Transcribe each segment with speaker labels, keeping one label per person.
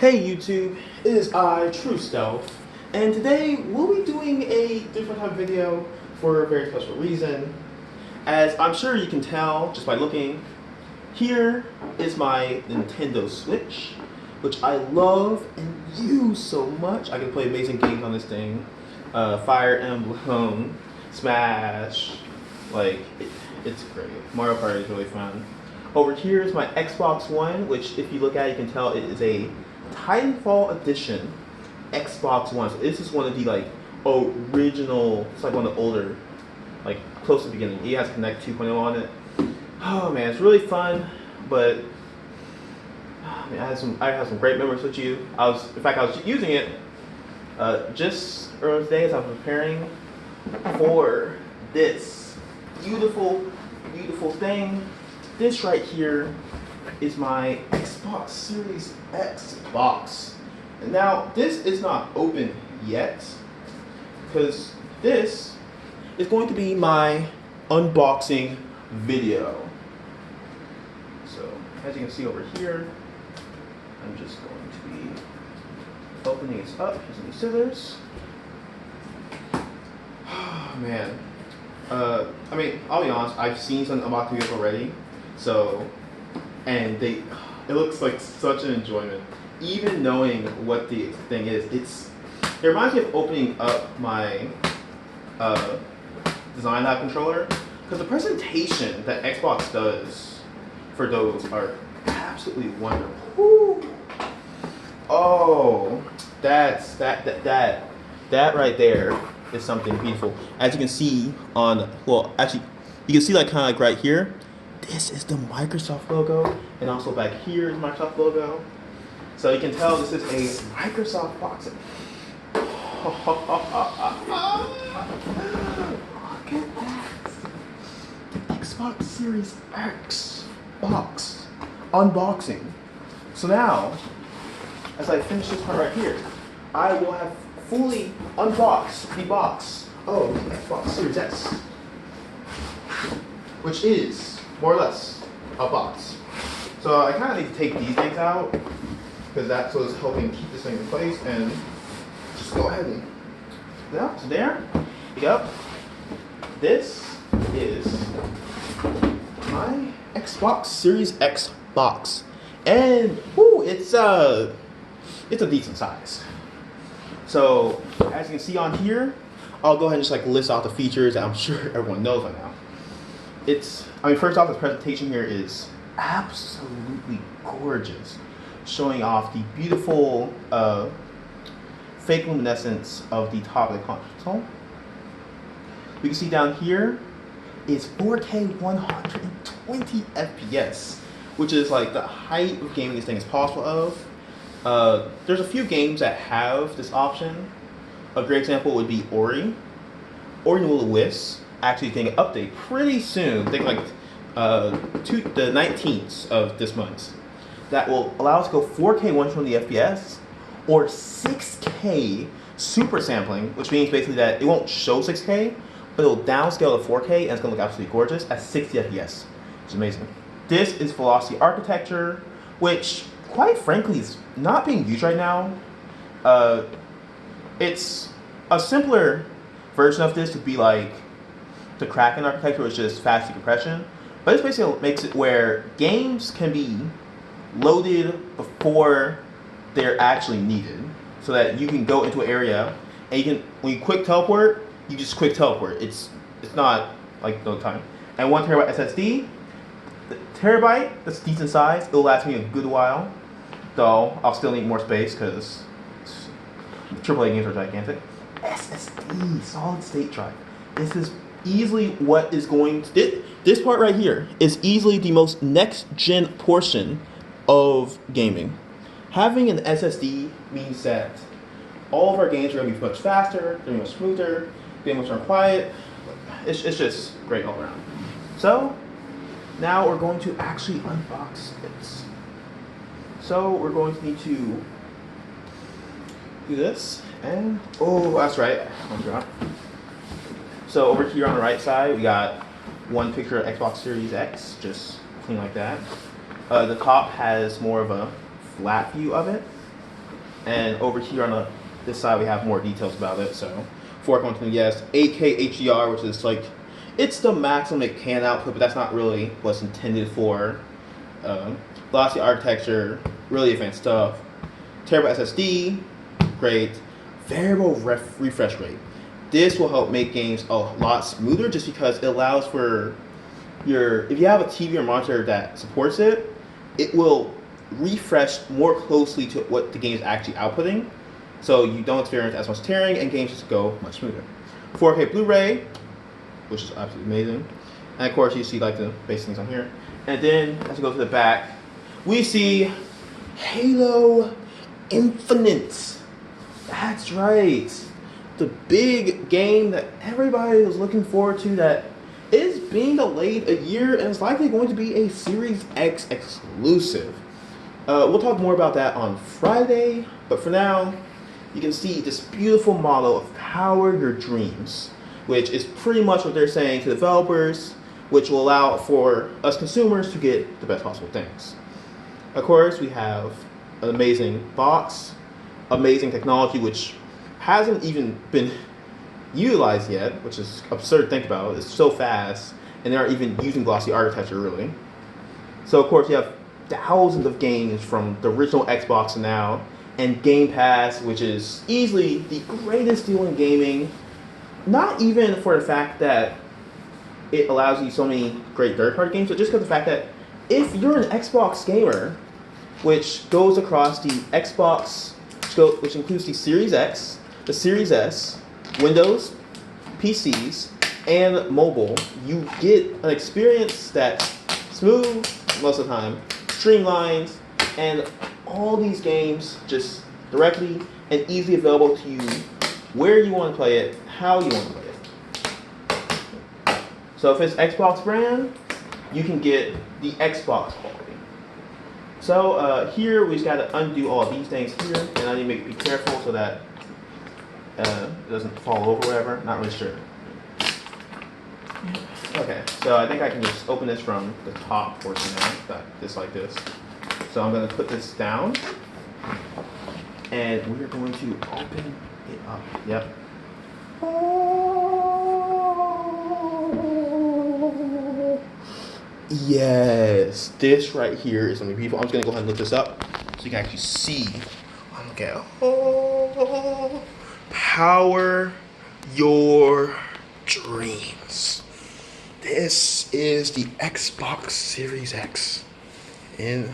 Speaker 1: Hey YouTube, it is I, True Stealth, and today we'll be doing a different type of video for a very special reason. As I'm sure you can tell just by looking, here is my Nintendo Switch, which I love and use so much. I can play amazing games on this thing. Fire Emblem, Smash, it's great. Mario Party is really fun. Over here is my Xbox One, which if you look at it, you can tell it is a Titanfall Edition Xbox One. So this is one of the original. It's like one of the older, close to the beginning. It has Connect 2.0 on it. Oh man, it's really fun. But man, I have some great memories with you. I was using it just earlier today as I was preparing for this beautiful thing. This right here is my Xbox Series X box. And now this is not open yet because this is going to be my unboxing video. So as you can see over here, I'm just going to be opening this up using these scissors. Oh man. I mean, I'll be honest, I've seen some unboxing videos already. So, and it looks like such an enjoyment. Even knowing what the thing is, it reminds me of opening up my Design Lab controller, because the presentation that Xbox does for those are absolutely wonderful. Woo. Oh, that right there is something beautiful. As you can see you can see kind of right here. This is the Microsoft logo, and also back here is Microsoft logo. So you can tell this is a Microsoft box. Look at that. Xbox Series X box unboxing. So now, as I finish this part right here, I will have fully unboxed the box of Xbox Series X, which is more or less a box. So I kind of need to take these things out because that's what's helping keep this thing in place, and just go ahead and so there you go. This is my Xbox Series X box, and it's a decent size. So as you can see on here, I'll go ahead and just list out the features that I'm sure everyone knows by now. First off, this presentation here is absolutely gorgeous, showing off the beautiful fake luminescence of the top of the console. We can see down here is 4K 120 FPS, which is the height of gaming this thing is possible of. There's a few games that have this option. A great example would be Ori and the Will of Wisps. Actually getting an update pretty soon. I think the 19th of this month. That will allow us to go 4K 120 FPS or 6K super sampling, which means basically that it won't show 6K, but it'll downscale to 4K and it's gonna look absolutely gorgeous at 60 FPS. It's amazing. This is Velocity Architecture, which quite frankly is not being used right now. It's a simpler version of this to be the Kraken architecture, which is fast decompression, but this basically makes it where games can be loaded before they're actually needed, so that you can go into an area and you can, when you quick teleport, you just quick teleport. It's not no time. And 1 terabyte SSD, the terabyte, that's decent size. It'll last me a good while, though I'll still need more space because AAA games are gigantic. SSD, solid state drive. This is easily what is going to, this part right here is easily the most next gen portion of gaming. Having an SSD means that all of our games are going to be much faster, they're going to be much smoother, be much more quiet. It's just great all around. So now we're going to actually unbox it. So we're going to need to do this, and that's right, I forgot. So over here on the right side, we got one picture of Xbox Series X, just clean like that. The top has more of a flat view of it. And over here on this side, we have more details about it. So 4.1 yes, 8K HDR, which is like, it's the maximum it can output, but that's not really what's intended for. Glossy architecture, really advanced stuff. Terabyte SSD, great. Variable refresh rate. This will help make games a lot smoother just because it allows for if you have a TV or monitor that supports it, it will refresh more closely to what the game is actually outputting. So you don't experience as much tearing and games just go much smoother. 4K Blu-ray, which is absolutely amazing. And of course you see like the basic things on here. And then as you go to the back, we see Halo Infinite. That's right. The big game that everybody was looking forward to that is being delayed a year and is likely going to be a Series X exclusive. We'll talk more about that on Friday, but for now, you can see this beautiful model of Power Your Dreams, which is pretty much what they're saying to developers, which will allow for us consumers to get the best possible things. Of course, we have an amazing box, amazing technology, which hasn't even been utilized yet, which is absurd to think about. It's so fast, and they aren't even using glossy architecture, really. So, of course, you have thousands of games from the original Xbox to now, and Game Pass, which is easily the greatest deal in gaming, not even for the fact that it allows you so many great third-party games, but just because of the fact that if you're an Xbox gamer, which goes across the Xbox, which includes the Series X, the Series S, Windows, PCs, and mobile, you get an experience that's smooth most of the time, streamlined, and all these games just directly and easily available to you where you want to play it, how you want to play it. So if it's Xbox brand, you can get the Xbox quality. So here we just got to undo all these things here, and I need to be careful so that it doesn't fall over or whatever. Not really sure. Okay, so I think I can just open this from the top portion now, just like this. So I'm going to put this down, and we're going to open it up. Yep. Yes, this right here is something beautiful. I'm just going to go ahead and look this up so you can actually see. Okay. Oh, Power Your Dreams. This is the Xbox Series X. The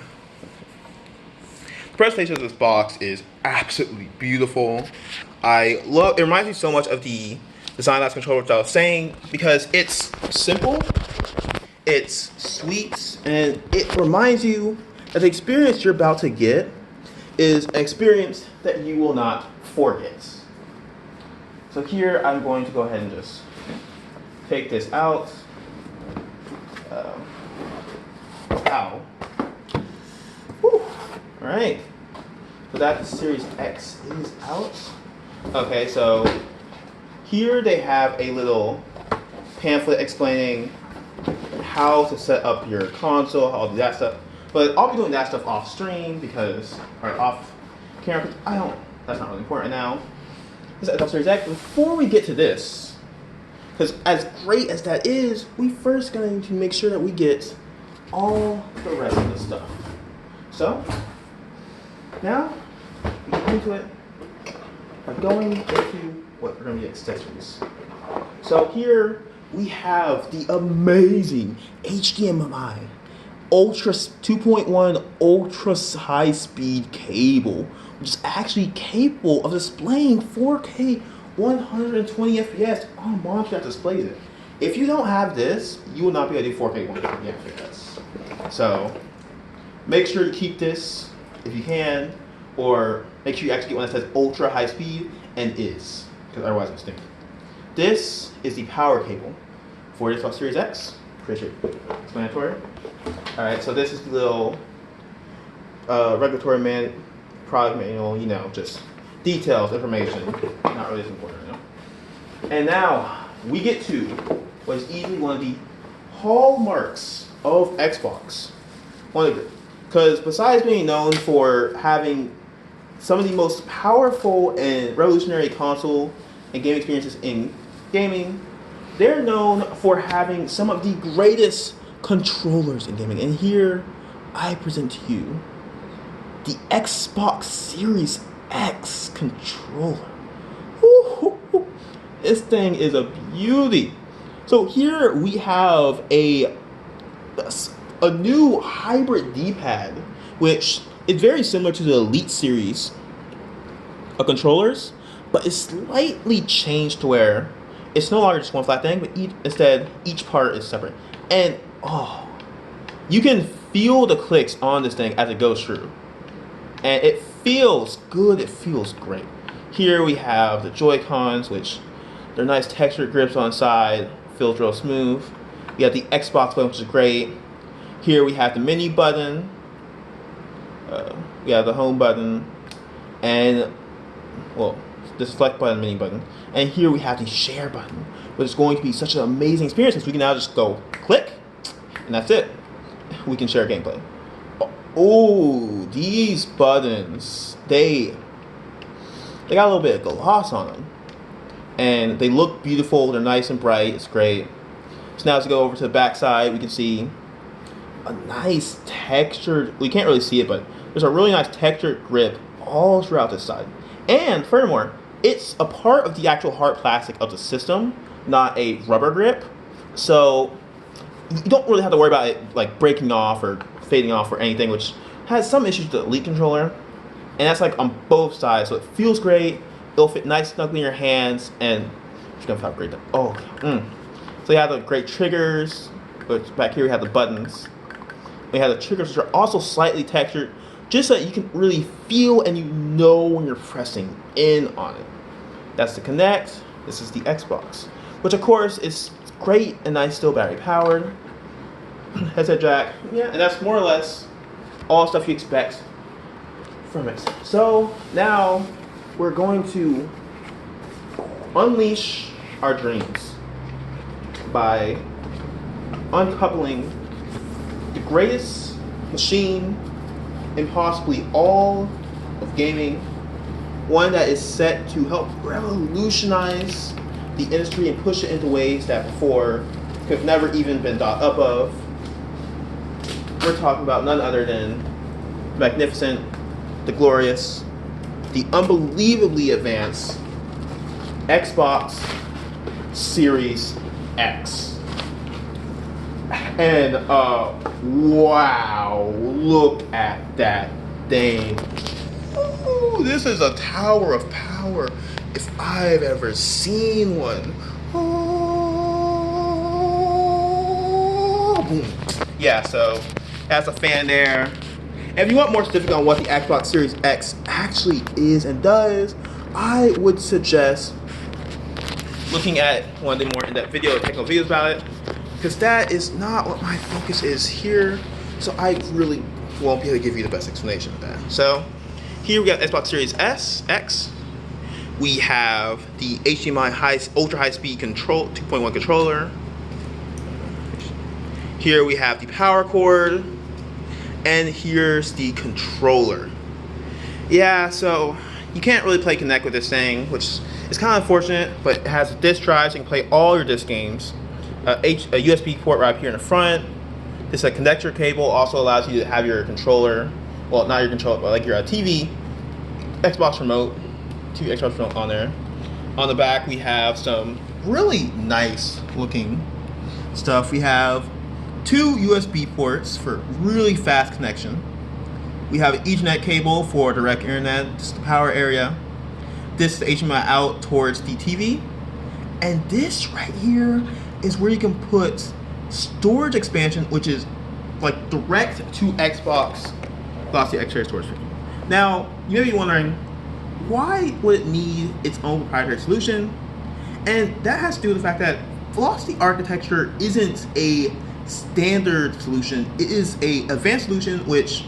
Speaker 1: presentation of this box is absolutely beautiful. It reminds me so much of the Design Labs controller, which I was saying, because it's simple, it's sweet, and it reminds you that the experience you're about to get is an experience that you will not forget. So here I'm going to go ahead and just take this out. Ow. Whew. All right. So that Series X is out. Okay, so here they have a little pamphlet explaining how to set up your console, how to do that stuff. But I'll be doing that stuff off stream or off camera. That's not really important now. This is Xbox Series X. Before we get to this, because as great as that is, we first going to make sure that we get all the rest of the stuff. So, now, we get into it by going into what we're going to be accessories. So here we have the amazing HDMI Ultra 2.1 Ultra High Speed cable, which is actually capable of displaying 4K 120 FPS on a monitor that displays it. If you don't have this, you will not be able to do 4K 120 FPS. So make sure to keep this if you can, or make sure you actually get one that says Ultra High Speed and is, because otherwise it's stinky. This is the power cable for the Xbox Series X. Pretty explanatory. All right, so this is the little regulatory product manual, just details, information, not really as important, And now we get to what is easily one of the hallmarks of Xbox. Because besides being known for having some of the most powerful and revolutionary console and game experiences in gaming. They're known for having some of the greatest controllers in gaming. And here I present to you the Xbox Series X controller. Woo-hoo-hoo. This thing is a beauty. So here we have a new hybrid D-pad, which is very similar to the Elite series of controllers, but it's slightly changed to where it's no longer just one flat thing, but instead each part is separate. And you can feel the clicks on this thing as it goes through. And it feels good, it feels great. Here we have the Joy-Cons, which they're nice textured grips on the side, feels real smooth. We have the Xbox button, which is great. Here we have the menu button. We have the home button. And, well, the select button, menu button. And here we have the share button, which is going to be such an amazing experience because we can now just go click, and that's it. We can share gameplay. Oh, these buttons, they got a little bit of gloss on them. And they look beautiful, they're nice and bright, it's great. So now to go over to the back side, we can see a nice textured, we can't really see it, but there's a really nice textured grip all throughout this side. And furthermore, it's a part of the actual hard plastic of the system, not a rubber grip. So you don't really have to worry about it like breaking off or fading off or anything, which has some issues with the Elite controller. And that's like on both sides, so it feels great. It'll fit nice snugly in your hands, and it's gonna feel great. So you have the great triggers, which back here we have the buttons. We have the triggers, which are also slightly textured, just so that you can really feel and you know when you're pressing in on it. That's the Kinect. This is the Xbox, which of course is great and nice, still battery powered. Headset jack, yeah, and that's more or less all stuff you expect from it. So now we're going to unleash our dreams by uncoupling the greatest machine in possibly all of gaming, one that is set to help revolutionize the industry and push it into ways that before could have never even been thought up of. We're talking about none other than the magnificent, the glorious, the unbelievably advanced Xbox Series X. And wow, look at that thing. Ooh, this is a tower of power if I've ever seen one. Oh, boom. Yeah, so that's a fan there. And if you want more specific on what the Xbox Series X actually is and does, I would suggest looking at one of the more in-depth technical videos about it, because that is not what my focus is here. So I really won't be able to give you the best explanation of that. So here we got Xbox Series X. We have the HDMI ultra high speed control 2.1 controller. Here we have the power cord, and here's the controller. Yeah, so you can't really play Kinect with this thing, which is kind of unfortunate, but it has a disc drive, so you can play all your disc games. A USB port right here in the front. This connector cable also allows you to have your controller, well, not your controller, but like your TV, Xbox remote, Xbox remote on there. On the back, we have some really nice looking stuff. We have 2 USB ports for really fast connection. We have an Ethernet cable for direct internet. This is the power area. This is the HDMI out towards the TV. And this right here is where you can put storage expansion, which is like direct to Xbox Velocity X-Ray storage. Now, you may be wondering, why would it need its own proprietary solution? And that has to do with the fact that Velocity architecture isn't a standard solution. It is a advanced solution which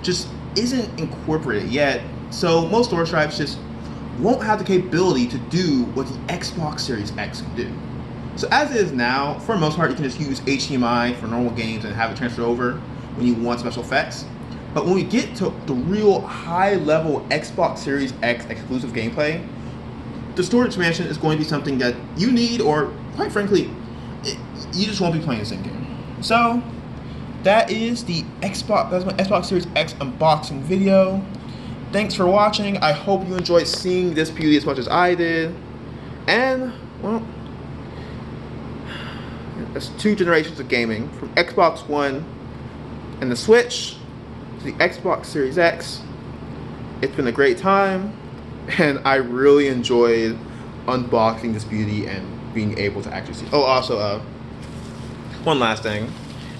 Speaker 1: just isn't incorporated yet. So most storage drives just won't have the capability to do what the Xbox Series X can do. So as it is now, for the most part, you can just use HDMI for normal games and have it transfer over when you want special effects. But when we get to the real high-level Xbox Series X exclusive gameplay, the storage expansion is going to be something that you need, or quite frankly, you just won't be playing the same game. So that is the Xbox. That's my Xbox Series X unboxing video. Thanks for watching. I hope you enjoyed seeing this beauty as much as I did. And well, that's 2 generations of gaming, from Xbox One and the Switch to the Xbox Series X. It's been a great time, and I really enjoyed unboxing this beauty and being able to actually see. Oh, also, one last thing.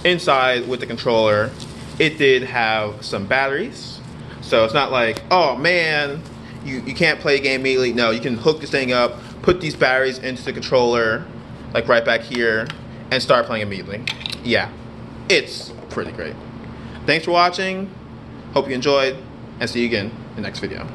Speaker 1: Inside with the controller, it did have some batteries. So it's not like, oh man, you can't play a game immediately. No, you can hook this thing up, put these batteries into the controller, like right back here, and start playing immediately. Yeah, it's pretty great. Thanks for watching. Hope you enjoyed, and see you again in the next video.